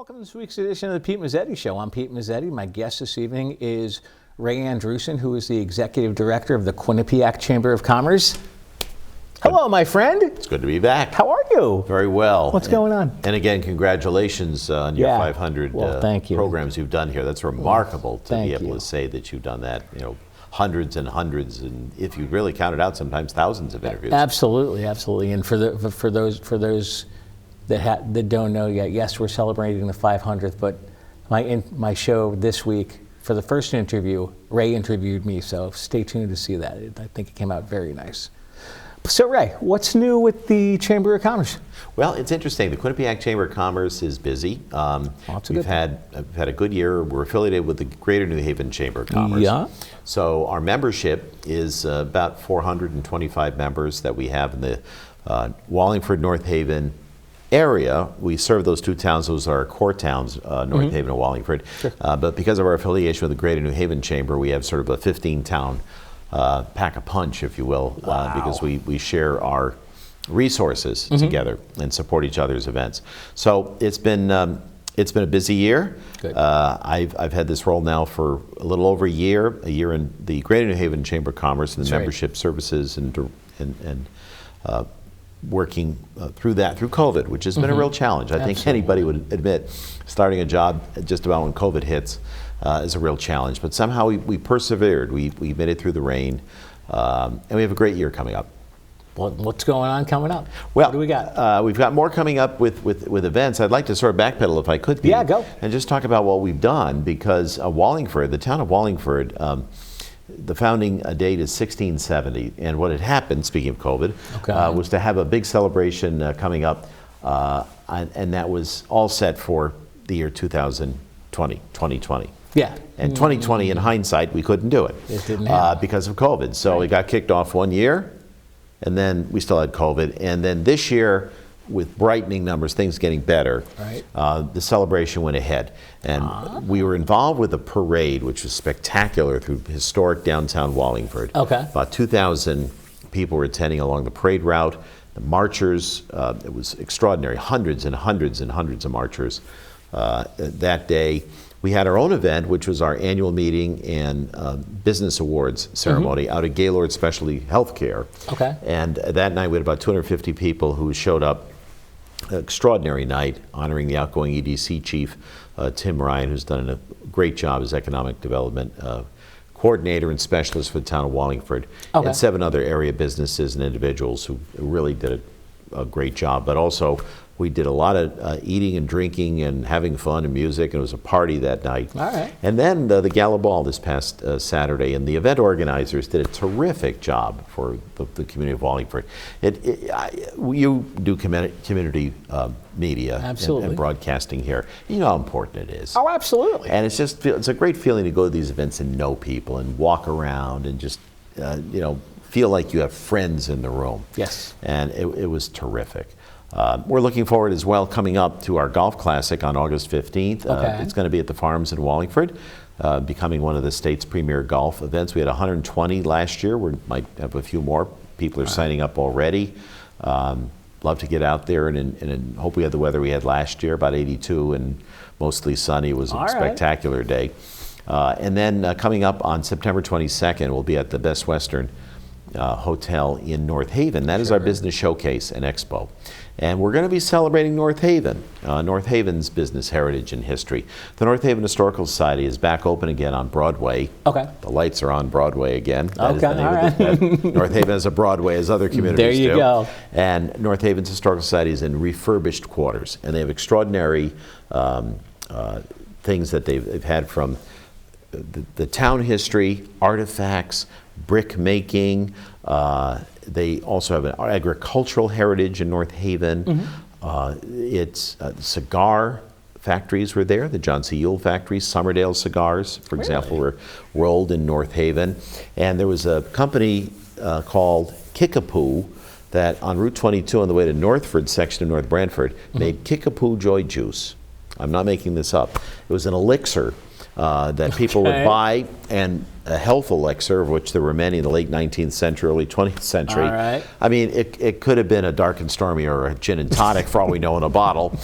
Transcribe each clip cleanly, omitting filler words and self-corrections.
welcome to this week's edition of the Pete Mezzetti Show. I'm Pete Mezzetti. My guest this evening is Ray Andrewsen, who is the Executive Director of the Quinnipiac Chamber of Commerce. Hello, my friend. It's good to be back. How are you? Very well. What's going on? And again, congratulations on your 500 thank you. programs you've done here. That's remarkable to be able you. to say that you've done that. You know, hundreds and hundreds, and if you really count it out, sometimes thousands of interviews. Absolutely, absolutely. And for those that don't know yet, yes, we're celebrating the 500th. But my show this week, for the first interview, Ray interviewed me. So stay tuned to see that. I think it came out very nice. So Ray, what's new with the Chamber of Commerce? Well, it's interesting. The Quinnipiac Chamber of Commerce is busy. We've had a good year. We're affiliated with the Greater New Haven Chamber of Commerce. Yeah. So our membership is about 425 members that we have in the Wallingford, North Haven area. We serve those two towns. Those are our core towns, North Haven and Wallingford. Sure. But because of our affiliation with the Greater New Haven Chamber, we have sort of a 15-town pack a punch, if you will, because we share our resources together and support each other's events. So it's been a busy year. Good. I've had this role now for a little over a year in the Greater New Haven Chamber of Commerce and the membership services and working through COVID, which has been a real challenge. I think anybody would admit starting a job just about when COVID hits is a real challenge, but somehow we persevered. We made it through the rain, and we have a great year coming up. What's going on coming up? Well, what do we got? We've got more coming up with events. I'd like to sort of backpedal if I could, Pete, Yeah, go. And just talk about what we've done, because Wallingford, the town of Wallingford, the founding date is 1670, and what had happened, speaking of COVID, was to have a big celebration coming up, and that was all set for the year 2020. Yeah. And 2020, in hindsight, we couldn't do it. It didn't happen. Because of COVID. So it got kicked off one year, and then we still had COVID. And then this year, with brightening numbers, things getting better, the celebration went ahead. And we were involved with a parade, which was spectacular through historic downtown Wallingford. Okay. About 2,000 people were attending along the parade route. The marchers, it was extraordinary, hundreds and hundreds and hundreds of marchers that day. We had our own event, which was our annual meeting and business awards ceremony out at Gaylord Specialty Healthcare. Okay. And that night we had about 250 people who showed up. Extraordinary night, honoring the outgoing EDC chief, Tim Ryan, who's done a great job as economic development coordinator and specialist for the town of Wallingford, and 7 other area businesses and individuals who really did a great job. But also, we did a lot of eating and drinking and having fun and music, and it was a party that night. All right. And then the Gala Ball this past Saturday, and the event organizers did a terrific job for the community of Wallingford. You do community media and broadcasting here. You know how important it is. Oh, absolutely. And it's a great feeling to go to these events and know people and walk around and just feel like you have friends in the room. Yes. And it was terrific. We're looking forward as well, coming up to our Golf Classic on August 15th. It's going to be at the Farms in Wallingford, becoming one of the state's premier golf events. We had 120 last year. We might have a few more. People are signing up already. Love to get out there and hope we had the weather we had last year, about 82 and mostly sunny. It was a spectacular day. And then coming up on September 22nd, we'll be at the Best Western Hotel in North Haven. That is our business showcase and expo. And we're going to be celebrating North Haven, North Haven's business heritage and history. The North Haven Historical Society is back open again on Broadway. Okay. The lights are on Broadway again. That is the name of North Haven has a Broadway as other communities do. There you go. And North Haven's Historical Society is in refurbished quarters. And they have extraordinary things that they've had from the town history, artifacts, brick making. They also have an agricultural heritage in North Haven. It's cigar factories were there. The John C. Yule factory, Summerdale cigars, for example, were rolled in North Haven. And there was a company called Kickapoo that on Route 22 on the way to Northford section of North Brantford made Kickapoo Joy Juice. I'm not making this up. It was an elixir that people would buy, and a health elixir, of which there were many in the late 19th century, early 20th century. All right. I mean, it could have been a dark and stormy or a gin and tonic for all we know in a bottle.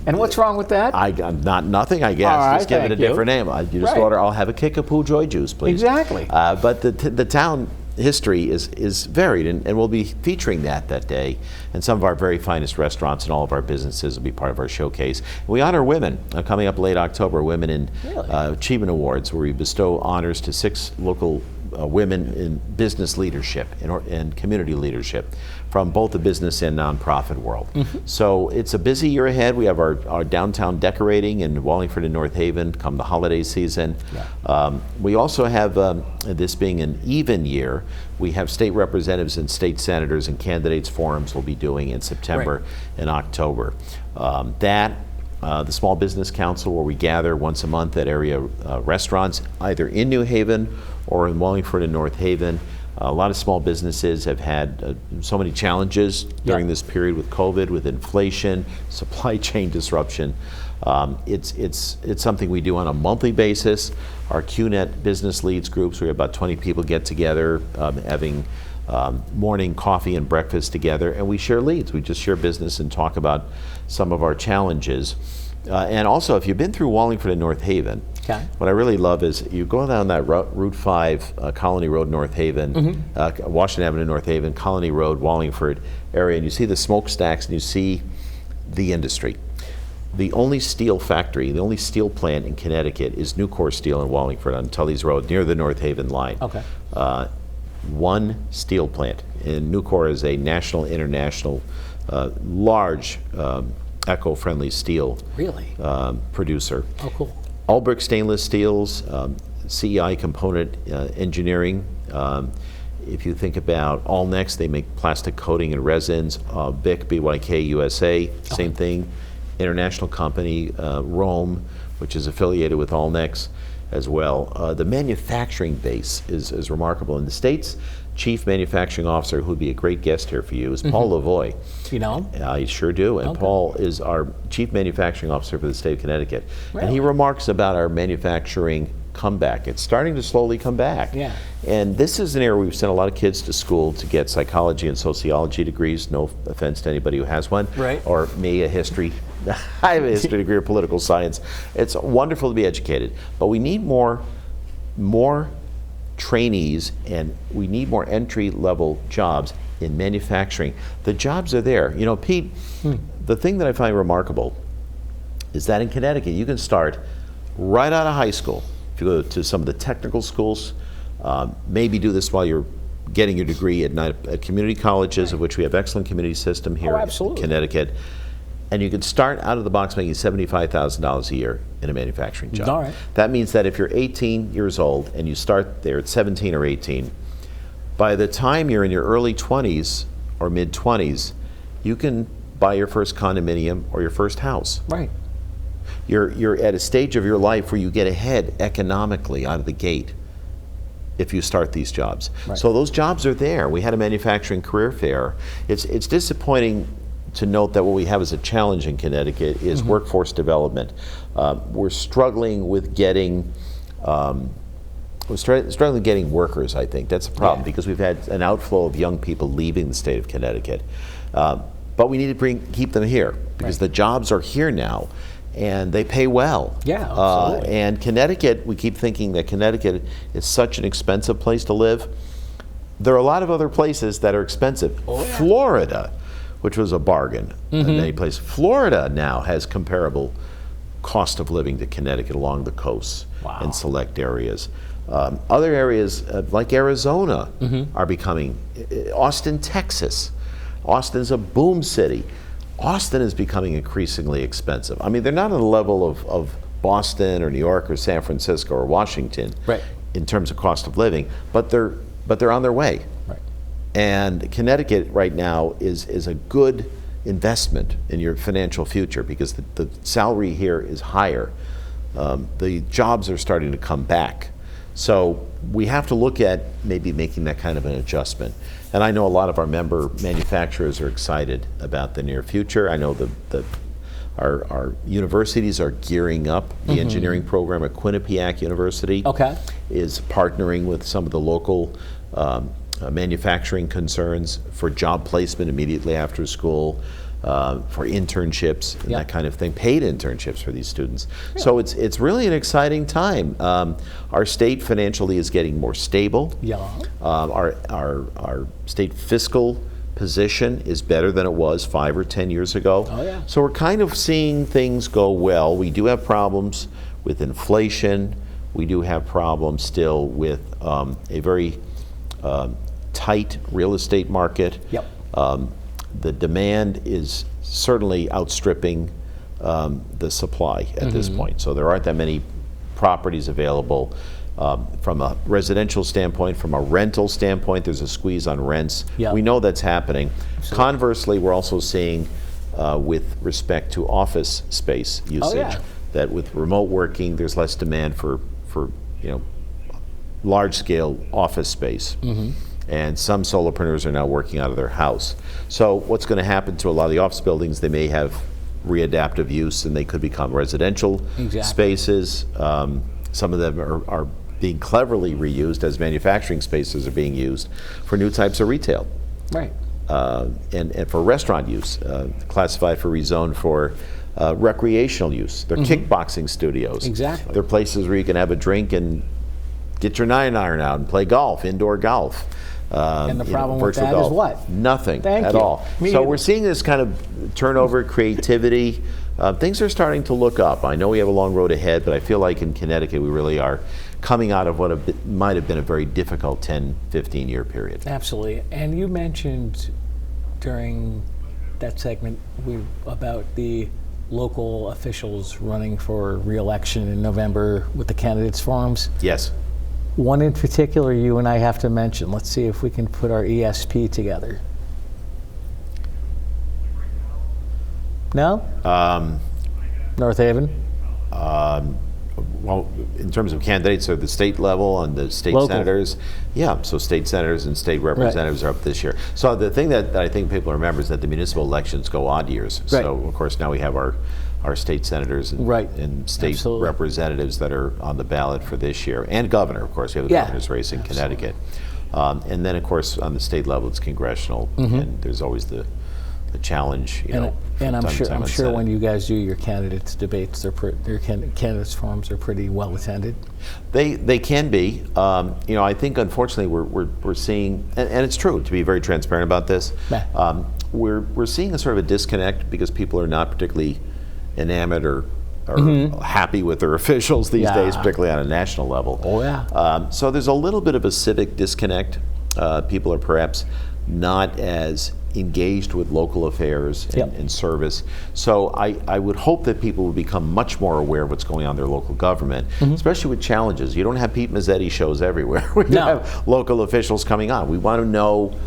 And what's wrong with that? Nothing, I guess. All right, just give it a different name. You just order, I'll have a Kickapoo Joy Juice, please. Exactly. But the town history is varied, and we'll be featuring that day. And some of our very finest restaurants and all of our businesses will be part of our showcase. We honor women coming up late October, Women in Achievement Awards, where we bestow honors to 6 local women in business leadership and community leadership from both the business and nonprofit world. So it's a busy year ahead. We have our downtown decorating in Wallingford and North Haven come the holiday season. We also have, this being an even year, we have state representatives and state senators and candidates forums we'll be doing in September and October. The Small Business Council, where we gather once a month at area restaurants, either in New Haven or in Wallingford and North Haven. A lot of small businesses have had so many challenges during this period with COVID, with inflation, supply chain disruption. It's something we do on a monthly basis. Our QNet business leads groups, we have about 20 people get together, having morning coffee and breakfast together, and we share leads. We just share business and talk about some of our challenges. And also, if you've been through Wallingford and North Haven, what I really love is you go down that Route 5, Colony Road, North Haven, Washington Avenue, North Haven, Colony Road, Wallingford area, and you see the smokestacks and you see the industry. The only steel factory, the only steel plant in Connecticut is Nucor Steel in Wallingford on Tully's Road, near the North Haven line. One steel plant. And Nucor is a national, international, large, eco-friendly steel producer. Oh, cool. Ulbrich Stainless Steels, CEI Component Engineering. If you think about Allnex, they make plastic coating and resins. BIC, BYK USA, same thing. International company, Rome, which is affiliated with Allnex as well. The manufacturing base is remarkable. In the States, Chief Manufacturing Officer, who would be a great guest here for you, is Paul Lavoie. You know him? I sure do. And Paul is our Chief Manufacturing Officer for the state of Connecticut. And he remarks about our manufacturing comeback. It's starting to slowly come back. And this is an area where we've sent a lot of kids to school to get psychology and sociology degrees. No offense to anybody who has one. Or me, a history. I have a history degree or political science. It's wonderful to be educated, but we need more trainees, and we need more entry-level jobs in manufacturing. The jobs are there. You know, Pete, the thing that I find remarkable is that in Connecticut, you can start right out of high school. If you go to some of the technical schools, maybe do this while you're getting your degree at community colleges, of which we have excellent community system here in Connecticut. And you can start out of the box making $75,000 a year in a manufacturing job. That means that if you're 18 years old and you start there at 17 or 18, by the time you're in your early 20s or mid 20s, you can buy your first condominium or your first house. You're at a stage of your life where you get ahead economically out of the gate if you start these jobs. So those jobs are there. We had a manufacturing career fair. It's disappointing to note that what we have as a challenge in Connecticut is workforce development. We're struggling with getting workers, I think. That's a problem because we've had an outflow of young people leaving the state of Connecticut. But we need to keep them here because the jobs are here now and they pay well. And Connecticut, we keep thinking that Connecticut is such an expensive place to live. There are a lot of other places that are expensive. Florida, which was a bargain in many places. Florida now has comparable cost of living to Connecticut along the coast in select areas. Other areas like Arizona are becoming, Austin, Texas. Austin's a boom city. Austin is becoming increasingly expensive. I mean, they're not on the level of Boston or New York or San Francisco or Washington in terms of cost of living, but they're on their way. And Connecticut right now is a good investment in your financial future because the salary here is higher. The jobs are starting to come back. So we have to look at maybe making that kind of an adjustment. And I know a lot of our member manufacturers are excited about the near future. I know the Our universities are gearing up. The engineering program at Quinnipiac University is partnering with some of the local manufacturing concerns for job placement immediately after school, for internships and that kind of thing, paid internships for these students. Really? So it's really an exciting time. Our state financially is getting more stable. Our state fiscal position is better than it was 5 or 10 years ago. So we're kind of seeing things go well. We do have problems with inflation. We do have problems still with a very tight real estate market. The demand is certainly outstripping the supply at this point. So there aren't that many properties available. From a residential standpoint, from a rental standpoint, there's a squeeze on rents. We know that's happening. Conversely, we're also seeing with respect to office space usage, that with remote working, there's less demand for large-scale office space. And some solopreneurs are now working out of their house. So what's going to happen to a lot of the office buildings, they may have readaptive use and they could become residential spaces. Some of them are being cleverly reused as manufacturing spaces are being used for new types of retail. And for restaurant use, classified for rezoned for recreational use. They're kickboxing studios. They're places where you can have a drink and get your 9-iron out and play golf, indoor golf. And the problem with that is what? Nothing at all. So we're seeing this kind of turnover, creativity. Things are starting to look up. I know we have a long road ahead, but I feel like in Connecticut we really are coming out of what might have been a very difficult 10, 15-year period. Absolutely. And you mentioned during that segment about the local officials running for re-election in November with the candidates forums. Yes. One in particular you and I have to mention. Let's see if we can put our ESP together. No? North Haven? Well, in terms of candidates at the state level and the state senators, so state senators and state representatives are up this year. So the thing that I think people remember is that the municipal elections go odd years. So of course now we have our state senators and state representatives that are on the ballot for this year, and governor, of course. We have the governor's race in Connecticut. And then, of course, on the state level, it's congressional, and there's always the challenge, And I'm sure when you guys do your candidates debates, your candidates forums are pretty well attended. They can be. I think unfortunately we're seeing, and it's true to be very transparent about this. We're seeing a sort of a disconnect because people are not particularly enamored or happy with their officials these days, particularly on a national level. So there's a little bit of a civic disconnect. People are perhaps not as engaged with local affairs and service. So I would hope that people will become much more aware of what's going on in their local government, especially with challenges. You don't have Pete Mezzetti shows everywhere. We have local officials coming on. We want to know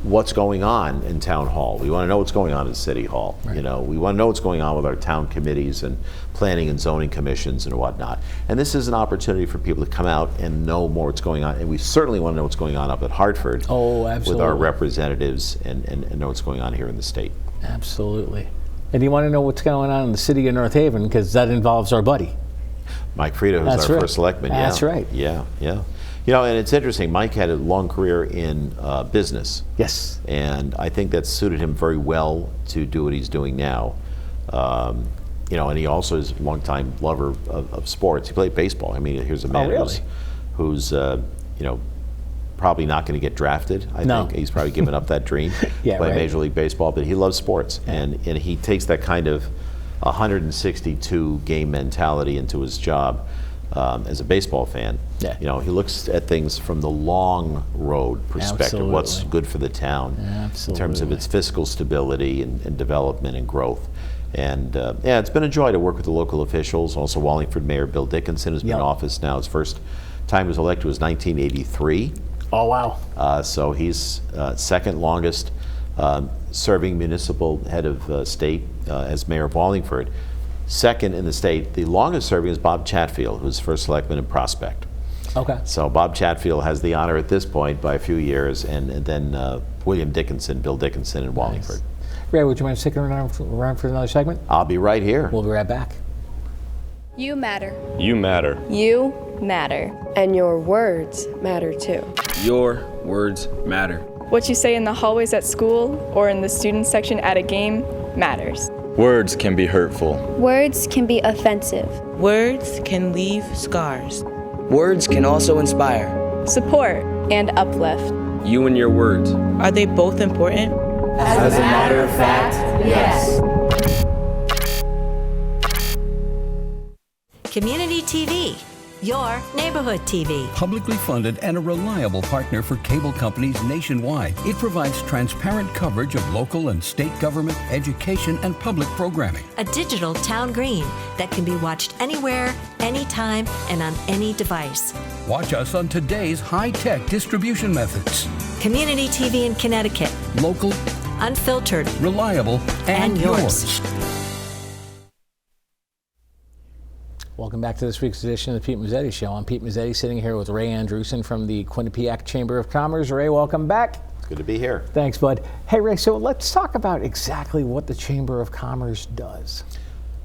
what's going on in town hall. We want to know what's going on in city hall. We want to know what's going on with our town committees and planning and zoning commissions and whatnot. And this is an opportunity for people to come out and know more what's going on. And we certainly want to know what's going on up at Hartford with our representatives and know what's going on here in the state. Absolutely. And you want to know what's going on in the city of North Haven, because that involves our buddy Mike Frida, who's our first selectman. That's right. Yeah. And it's interesting, Mike had a long career in business. Yes. And I think that suited him very well to do what he's doing now. And he also is a longtime lover of sports. He played baseball. I mean, here's a man who's probably not going to get drafted. I think he's probably given up that dream, play Major League Baseball, but he loves sports. And he takes that kind of 162 game mentality into his job. As a baseball fan, he looks at things from the long road perspective. What's good for the town in terms of its fiscal stability and development and growth. And it's been a joy to work with the local officials. Also, Wallingford Mayor Bill Dickinson has been in office now. His first time he was elected was 1983. Oh wow! So he's second longest serving municipal head of state as mayor of Wallingford. Second in the state, the longest serving is Bob Chatfield, who's first selectman in Prospect. So Bob Chatfield has the honor at this point by a few years, and then Bill Dickinson in Wallingford. Ray, would you mind sticking around for another segment? I'll be right here. We'll be right back. You matter. You matter. You matter. And your words matter too. Your words matter. What you say in the hallways at school or in the student section at a game matters. Words can be hurtful. Words can be offensive. Words can leave scars. Words can also inspire. Support and uplift. You and your words. Are they both important? As a matter of fact, yes. Community TV, your neighborhood TV. Publicly funded and a reliable partner for cable companies nationwide, it provides transparent coverage of local and state government, education, and public programming. A digital town green that can be watched anywhere, anytime, and on any device. Watch us on today's high-tech distribution methods. Community TV in Connecticut. Local, unfiltered, reliable, and yours. Welcome back to this week's edition of the Pete Mezzetti Show. I'm Pete Mezzetti, sitting here with Ray Andrewsen from the Quinnipiac Chamber of Commerce. Ray, welcome back. It's good to be here. Thanks, bud. Hey, Ray, so let's talk about exactly what the Chamber of Commerce does.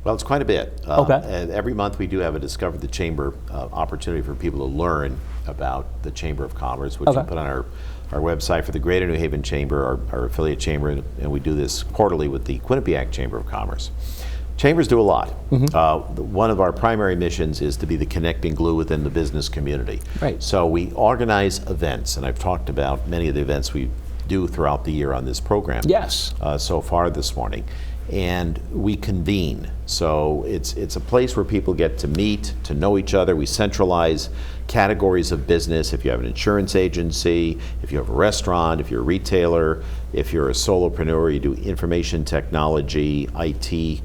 Well, it's quite a bit. Okay. And every month we do have a Discover the Chamber opportunity for people to learn about the Chamber of Commerce, which we put on our website for the Greater New Haven Chamber, our affiliate chamber, and we do this quarterly with the Quinnipiac Chamber of Commerce. Chambers do a lot. One of our primary missions is to be the connecting glue within the business community. Right. So we organize events, and I've talked about many of the events we do throughout the year on this program. Yes. So far this morning. And we convene. So it's a place where people get to meet, to know each other. We centralize categories of business. If you have an insurance agency, if you have a restaurant, if you're a retailer, if you're a solopreneur, you do information technology, IT,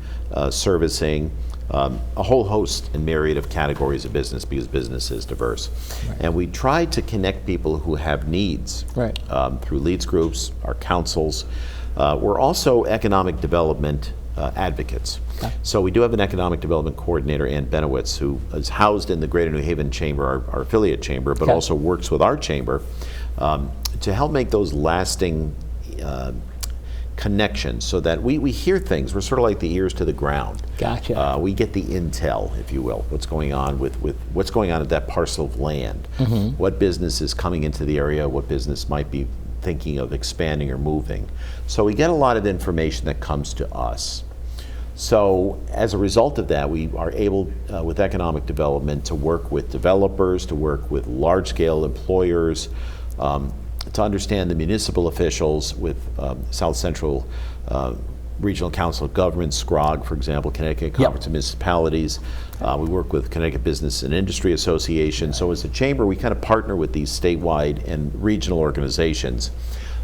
servicing, a whole host and myriad of categories of business, because business is diverse. Right. And we try to connect people who have needs through leads groups, our councils. We're also economic development advocates. Okay. So we do have an economic development coordinator, Ann Benowitz, who is housed in the Greater New Haven Chamber, our affiliate chamber, but also works with our chamber to help make those lasting connections, so that we hear things. We're sort of like the ears to the ground. Gotcha. We get the intel, if you will, what's going on with what's going on at that parcel of land, what business is coming into the area, what business might be thinking of expanding or moving. So we get a lot of information that comes to us. So as a result of that, we are able, with economic development, to work with developers, to work with large-scale employers, to understand the municipal officials with South Central Regional Council of Government, SCROG, for example, Connecticut Conference of Municipalities. We work with Connecticut Business and Industry Association. So as a chamber, we kind of partner with these statewide and regional organizations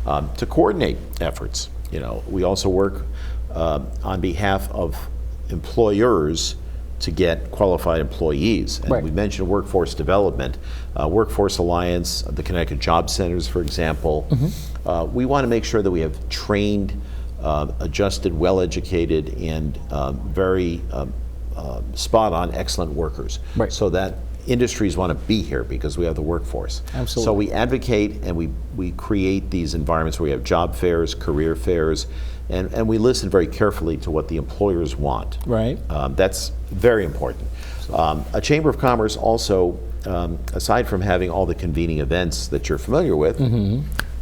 to coordinate efforts. You know, we also work on behalf of employers to get qualified employees. And we mentioned workforce development, Workforce Alliance, the Connecticut Job Centers, for example. We want to make sure that we have trained, adjusted, well-educated, and very spot-on, excellent workers, so that industries want to be here because we have the workforce. Absolutely. So we advocate and we create these environments where we have job fairs, career fairs, and we listen very carefully to what the employers want. Right. That's very important. A Chamber of Commerce also, aside from having all the convening events that you're familiar with,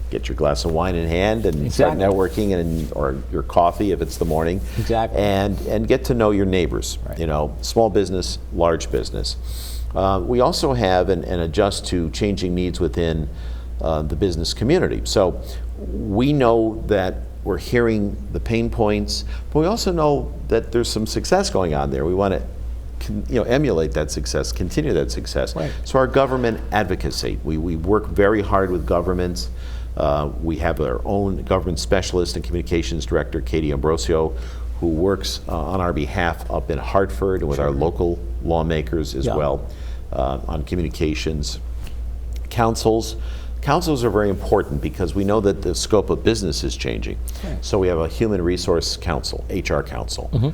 get your glass of wine in hand and start networking, or your coffee if it's the morning. Exactly. And get to know your neighbors. You know, small business, large business. We also have and adjust to changing needs within the business community. So we know that we're hearing the pain points, but we also know that there's some success going on there. We want to emulate that success, continue that success. So our government advocacy, we work very hard with governments. We have our own government specialist and communications director, Katie Ambrosio, who works on our behalf up in Hartford and with our local lawmakers as well on communications. Councils are very important because we know that the scope of business is changing. So we have a human resource council, HR council.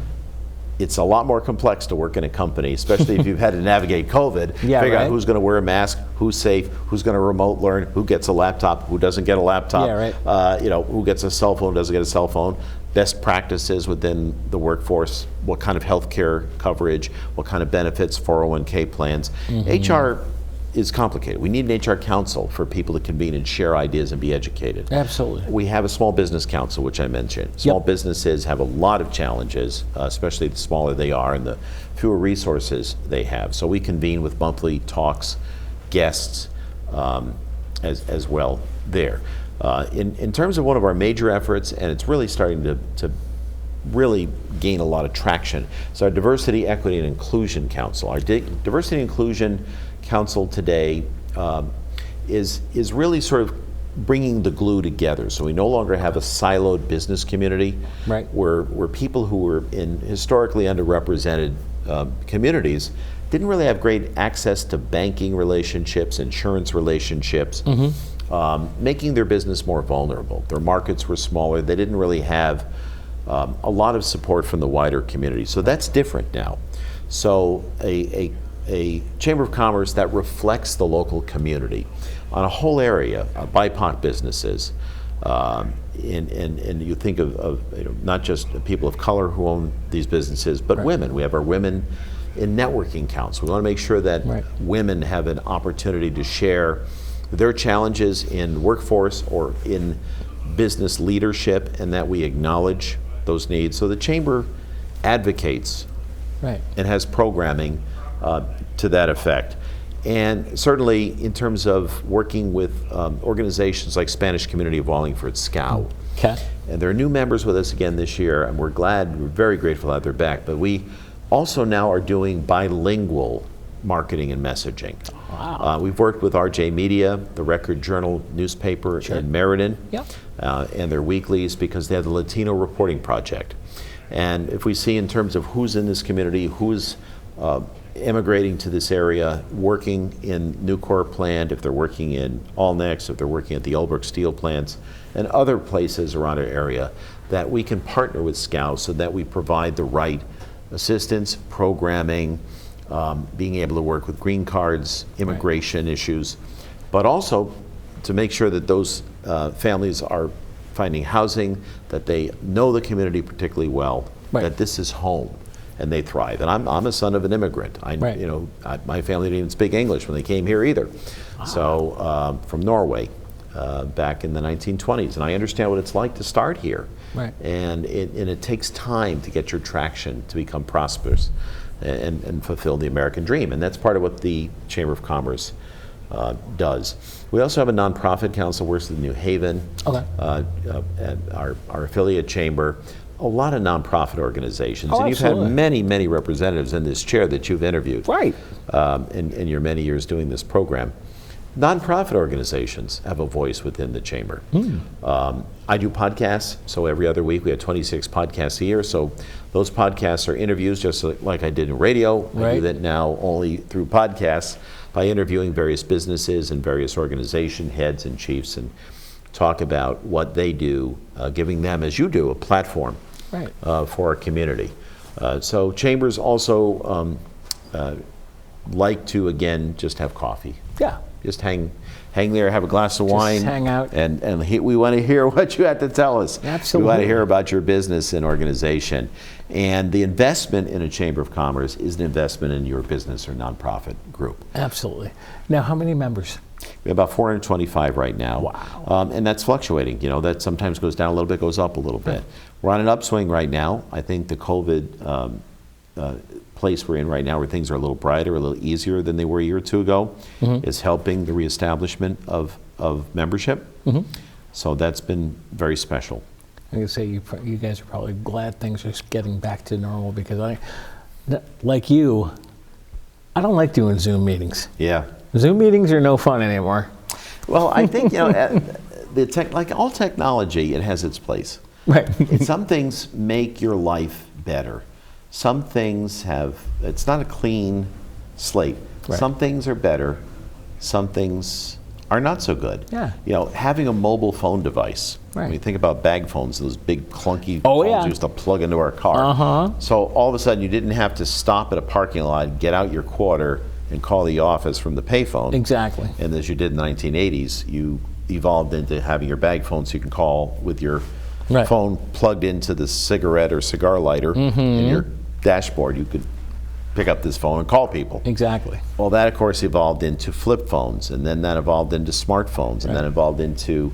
it's a lot more complex to work in a company, especially if you've had to navigate COVID, figure out who's going to wear a mask, who's safe, who's going to remote learn, who gets a laptop, who doesn't get a laptop, who gets a cell phone, doesn't get a cell phone, best practices within the workforce, what kind of health care coverage, what kind of benefits, 401k plans. HR is complicated. We need an HR council for people to convene and share ideas and be educated. Absolutely. We have a small business council, which I mentioned. Small businesses have a lot of challenges, especially the smaller they are and the fewer resources they have. So we convene with monthly talks, guests as well there. In terms of one of our major efforts, and it's really starting to really gain a lot of traction, so our Diversity, Equity, and Inclusion Council. Our Diversity and Inclusion Council today is really sort of bringing the glue together. So we no longer have a siloed business community, where people who were in historically underrepresented communities didn't really have great access to banking relationships, insurance relationships, making their business more vulnerable. Their markets were smaller. They didn't really have a lot of support from the wider community. So that's different now. So a Chamber of Commerce that reflects the local community on a whole area, BIPOC businesses, and you think of not just people of color who own these businesses, but women. We have our Women in Networking Council. We want to make sure that women have an opportunity to share their challenges in workforce or in business leadership, and that we acknowledge those needs. So the Chamber advocates and has programming to that effect. And certainly in terms of working with organizations like Spanish Community of Wallingford, SCOW. And there are new members with us again this year, and we're very grateful that they're back. But we also now are doing bilingual marketing and messaging. We've worked with RJ Media, the Record Journal newspaper in Meriden, and their weeklies, because they have the Latino Reporting Project. And if we see in terms of who's in this community, who's immigrating to this area, working in Nucor plant, if they're working in Allnex, if they're working at the Ulbrich steel plants, and other places around our area, that we can partner with SCOW so that we provide the right assistance, programming, being able to work with green cards, immigration issues, but also to make sure that those families are finding housing, that they know the community particularly well, that this is home. And they thrive. And I'm a son of an immigrant. My family didn't even speak English when they came here either. So from Norway back in the 1920s. And I understand what it's like to start here. And it takes time to get your traction to become prosperous and fulfill the American dream. And that's part of what the Chamber of Commerce does. We also have a nonprofit council, works with New Haven, our affiliate chamber. A lot of nonprofit organizations, and you've had many, many representatives in this chair that you've interviewed in your many years doing this program. Nonprofit organizations have a voice within the chamber. I do podcasts, so every other week we have 26 podcasts a year, so those podcasts are interviews just like I did in radio. I do that now only through podcasts by interviewing various businesses and various organization heads and chiefs, and talk about what they do, giving them, as you do, a platform for our community. So chambers also like to, again, just have coffee. Just hang there, have a glass of wine. Just hang out. And we want to hear what you have to tell us. Absolutely. We want to hear about your business and organization. And the investment in a Chamber of Commerce is an investment in your business or nonprofit group. Absolutely. Now, how many members? We have about 425 right now. Wow. And that's fluctuating. That sometimes goes down a little bit, goes up a little bit. We're on an upswing right now. I think the COVID place we're in right now, where things are a little brighter, a little easier than they were a year or two ago, is helping the reestablishment of membership. So that's been very special. I can say you guys are probably glad things are getting back to normal, because like you, I don't like doing Zoom meetings. Zoom meetings are no fun anymore. Well, I think, like all technology, it has its place. Some things make your life better. Some things it's not a clean slate. Some things are better. Some things are not so good. Yeah. You know, having a mobile phone device. Right. When you think about bag phones, those big clunky Oh, phones yeah. we used to plug into our car. So all of a sudden, you didn't have to stop at a parking lot, get out your quarter, and call the office from the payphone. Exactly. And as you did in the 1980s, you evolved into having your bag phone so you can call with your Right. phone plugged into the cigarette or cigar lighter in your dashboard. You could pick up this phone and call people. Exactly. Well, that of course evolved into flip phones, and then that evolved into smartphones, and then evolved into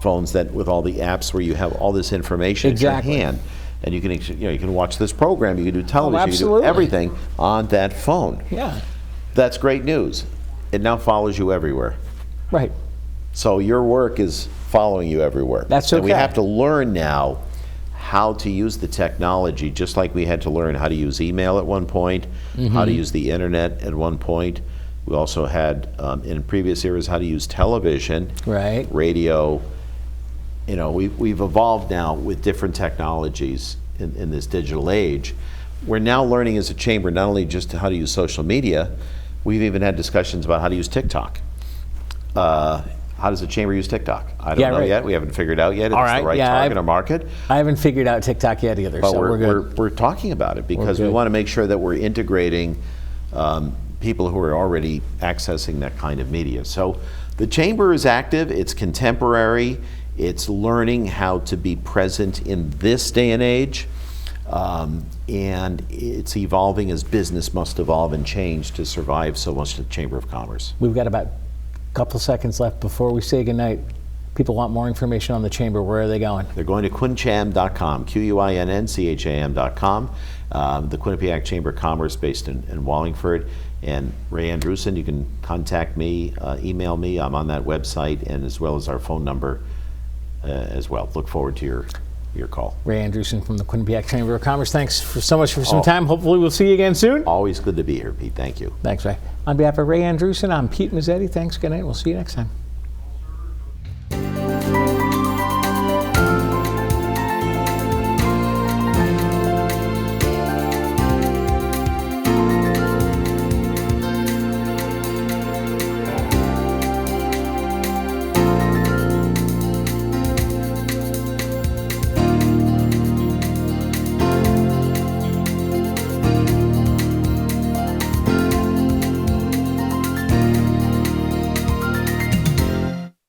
phones that with all the apps where you have all this information Exactly. in your hand, and you can you can watch this program, you can do television, you can do absolutely. everything on that phone. Yeah. That's great news. It now follows you everywhere. Right. So your work is following you everywhere. That's And we okay. have to learn now how to use the technology, just like we had to learn how to use email at one point, how to use the internet at one point. We also had, in previous eras, how to use television, Right. radio. You know, we've evolved now with different technologies in this digital age. We're now learning as a chamber not only just how to use social media, we've even had discussions about how to use TikTok. How does the chamber use TikTok? I don't know right. yet. We haven't figured out yet. It's All right, the right yeah, target or market. I haven't figured out TikTok yet either, But so we're good. we're talking about it because we good. want to make sure that we're integrating people who are already accessing that kind of media. So the chamber is active. It's contemporary. It's learning how to be present in this day and age. And it's evolving as business must evolve and change to survive so much of the Chamber of Commerce. We've got about a couple seconds left before we say goodnight. People want more information on the chamber. Where are they going? They're going to quincham.com, QUINNCHAM.com, the Quinnipiac Chamber of Commerce based in Wallingford. And Ray Andrewsen, you can contact me, email me. I'm on that website, and as well as our phone number as well. Look forward to your call. Ray Andrewsen from the Quinnipiac Chamber of Commerce. Thanks so much for some time. Hopefully we'll see you again soon. Always good to be here, Pete. Thank you. Thanks, Ray. On behalf of Ray Andrewsen, I'm Pete Mezzetti. Thanks, good night. We'll see you next time.